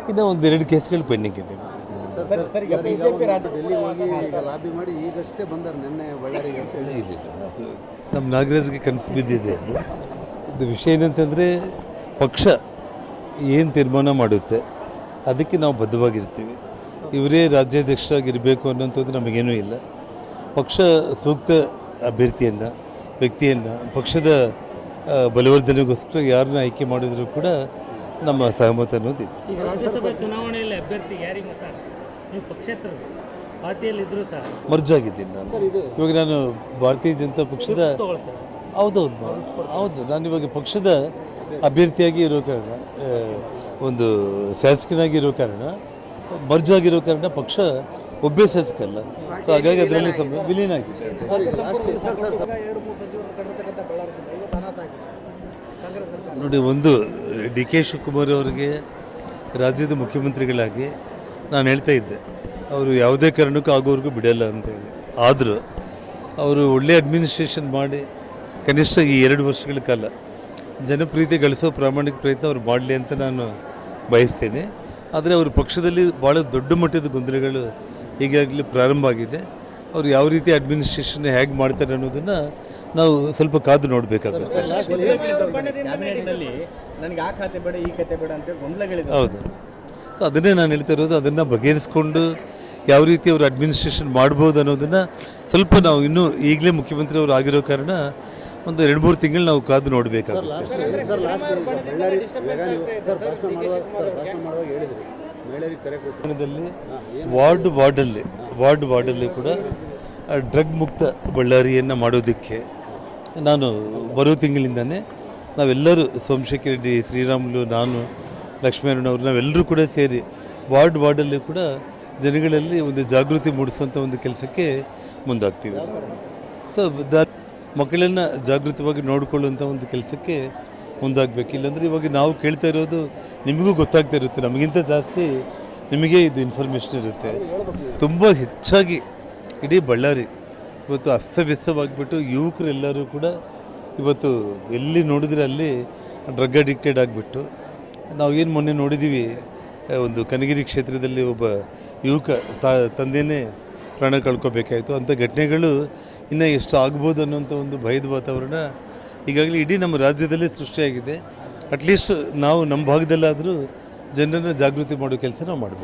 ಇನ್ನು ಒಂದೆರಡು ಕೇಸ್ಗಳು ಪೆಂಡಿಂಗ್ ಇದೆ. ಅದು ನಮ್ಮ ನಾಗರಾಜ್ಗೆ ಕನಸು ಬಿದ್ದಿದೆ. ಅದು ವಿಷಯ ಏನಂತಂದರೆ ಪಕ್ಷ ಏನು ತೀರ್ಮಾನ ಮಾಡುತ್ತೆ ಅದಕ್ಕೆ ನಾವು ಬದ್ಧವಾಗಿರ್ತೀವಿ. ಇವರೇ ರಾಜ್ಯಾಧ್ಯಕ್ಷರಾಗಿರಬೇಕು ಅನ್ನೋಂಥದ್ದು ನಮಗೇನೂ ಇಲ್ಲ. ಪಕ್ಷ ಸೂಕ್ತ ಅಭ್ಯರ್ಥಿಯನ್ನು, ವ್ಯಕ್ತಿಯನ್ನು, ಪಕ್ಷದ ಬಲವರ್ಧನೆಗೋಸ್ಕರ ಯಾರನ್ನ ಆಯ್ಕೆ ಮಾಡಿದರೂ ಕೂಡ ನಮ್ಮ ಸಹಮತ ಅನ್ನೋದಿದೆ. ಈಗ ರಾಜ್ಯಸಭಾ ಚುನಾವಣೆಯಲ್ಲಿ ಅಭ್ಯರ್ಥಿ ಯಾರಿಗೆ ಸರ್ ನೀವು ಪಕ್ಷೇತರ ಪಾರ್ಟಿಯಲ್ಲಿದ್ದರೂ ಸಹ ಮರ್ಜ್ ಆಗಿದ್ದೀನಿ ನಾನು. ಇವಾಗ ನಾನು ಭಾರತೀಯ ಜನತಾ ಪಕ್ಷದ ಹೌದು ನಾನು ಇವಾಗ ಪಕ್ಷದ ಅಭ್ಯರ್ಥಿಯಾಗಿ ಇರೋ ಕಾರಣ, ಒಂದು ಶಾಸಕನಾಗಿ ಇರೋ ಕಾರಣ, ಮರ್ಜ್ ಆಗಿರೋ ಕಾರಣ ಪಕ್ಷ ಒಬ್ಬೇ ಶಾಸಕಲ್ಲ. ಸೊ ಹಾಗಾಗಿ ಅದರಲ್ಲಿ ವಿಲೀನ ಆಗಿದೆ. ನೋಡಿ, ಒಂದು ಡಿ ಕೆ ಶಿವಕುಮಾರ್ ಅವರಿಗೆ ರಾಜ್ಯದ ಮುಖ್ಯಮಂತ್ರಿಗಳಾಗಿ ನಾನು ಹೇಳ್ತಾ ಇದ್ದೆ, ಅವರು ಯಾವುದೇ ಕಾರಣಕ್ಕೂ ಆಗೋವರೆಗೂ ಬಿಡಲ್ಲ ಅಂತೇಳಿ. ಆದರೂ ಅವರು ಒಳ್ಳೆಯ ಅಡ್ಮಿನಿಸ್ಟ್ರೇಷನ್ ಮಾಡಿ ಕನಿಷ್ಠ ಈ 2 ವರ್ಷಗಳ ಕಾಲ ಜನಪ್ರೀತಿ ಗಳಿಸೋ ಪ್ರಾಮಾಣಿಕ ಪ್ರಯತ್ನ ಅವ್ರು ಮಾಡಲಿ ಅಂತ ನಾನು ಬಯಸ್ತೇನೆ. ಆದರೆ ಅವ್ರ ಪಕ್ಷದಲ್ಲಿ ಭಾಳ ದೊಡ್ಡ ಮಟ್ಟದ ಗೊಂದಲಗಳು ಈಗಾಗಲೇ ಪ್ರಾರಂಭ ಆಗಿದೆ. ಅವ್ರು ಯಾವ ರೀತಿ ಅಡ್ಮಿನಿಸ್ಟ್ರೇಷನ್ ಹೇಗೆ ಮಾಡ್ತಾರೆ ಅನ್ನೋದನ್ನು ನಾವು ಸ್ವಲ್ಪ ಕಾದು ನೋಡಬೇಕಾಗುತ್ತೆ. ಹೌದು, ಅದನ್ನೇ ನಾನು ಹೇಳ್ತಾ ಇರೋದು. ಅದನ್ನು ಬಗೆಹರಿಸ್ಕೊಂಡು ಯಾವ ರೀತಿ ಅವರು ಅಡ್ಮಿನಿಸ್ಟ್ರೇಷನ್ ಮಾಡ್ಬೋದು ಅನ್ನೋದನ್ನು ಸ್ವಲ್ಪ ನಾವು ಇನ್ನೂ ಈಗಲೇ ಮುಖ್ಯಮಂತ್ರಿ ಅವರು ಆಗಿರೋ ಕಾರಣ ಒಂದು 2-3 ತಿಂಗಳು ನಾವು ಕಾದು ನೋಡಬೇಕಾಗುತ್ತೆ. ವಾರ್ಡಲ್ಲಿ ಕೂಡ ಡ್ರಗ್ ಮುಕ್ತ ಬಳ್ಳಾರಿಯನ್ನು ಮಾಡೋದಕ್ಕೆ ನಾನು ಬರೋ ತಿಂಗಳಿಂದನೇ ನಾವೆಲ್ಲರೂ, ಸೋಮಶೇಖರ್ ರೆಡ್ಡಿ, ಶ್ರೀರಾಮುಲು, ನಾನು, ಲಕ್ಷ್ಮೀನಾರಾಯಣ ಅವರು, ನಾವೆಲ್ಲರೂ ಕೂಡ ಸೇರಿ ವಾರ್ಡಲ್ಲಿ ಕೂಡ ಜನಗಳಲ್ಲಿ ಒಂದು ಜಾಗೃತಿ ಮೂಡಿಸುವಂಥ ಒಂದು ಕೆಲಸಕ್ಕೆ ಮುಂದಾಗ್ತೀವಿ. ಸೊ ಮಕ್ಕಳನ್ನು ಜಾಗೃತವಾಗಿ ನೋಡಿಕೊಳ್ಳುವಂಥ ಒಂದು ಕೆಲಸಕ್ಕೆ ಮುಂದಾಗಬೇಕು. ಇಲ್ಲಾಂದರೆ ಇವಾಗ ನಾವು ಕೇಳ್ತಾ ಇರೋದು ನಿಮಗೂ ಗೊತ್ತಾಗ್ತಾ ಇರುತ್ತೆ, ನಮಗಿಂತ ಜಾಸ್ತಿ ನಿಮಗೆ ಇದು ಇನ್ಫಾರ್ಮೇಷನ್ ಇರುತ್ತೆ. ತುಂಬ ಹೆಚ್ಚಾಗಿ ಇಡೀ ಬಳ್ಳಾರಿ ಇವತ್ತು ಅಸ್ತವ್ಯಸ್ತವಾಗಿಬಿಟ್ಟು ಯುವಕರೆಲ್ಲರೂ ಕೂಡ ಇವತ್ತು ಎಲ್ಲಿ ನೋಡಿದರೆ ಅಲ್ಲಿ ಡ್ರಗ್ ಅಡಿಕ್ಟೆಡ್ ಆಗಿಬಿಟ್ಟು, ನಾವು ಏನು ಮೊನ್ನೆ ನೋಡಿದ್ದೀವಿ, ಒಂದು ಕನಗಿರಿ ಕ್ಷೇತ್ರದಲ್ಲಿ ಒಬ್ಬ ಯುವಕ ತಂದೆಯೇ ಪ್ರಾಣ ಕಳ್ಕೊಬೇಕಾಯಿತು. ಅಂಥ ಘಟನೆಗಳು ಇನ್ನೂ ಎಷ್ಟು ಆಗ್ಬೋದು ಅನ್ನೋಂಥ ಒಂದು ಭಯದ ವಾತಾವರಣ ಈಗಾಗಲೇ ಇಡೀ ನಮ್ಮ ರಾಜ್ಯದಲ್ಲೇ ಸೃಷ್ಟಿಯಾಗಿದೆ. ಅಟ್ಲೀಸ್ಟ್ ನಾವು ನಮ್ಮ ಭಾಗದಲ್ಲಾದರೂ ಜನರನ್ನು ಜಾಗೃತಿ ಮಾಡೋ ಕೆಲಸ ನಾವು ಮಾಡಬೇಕು.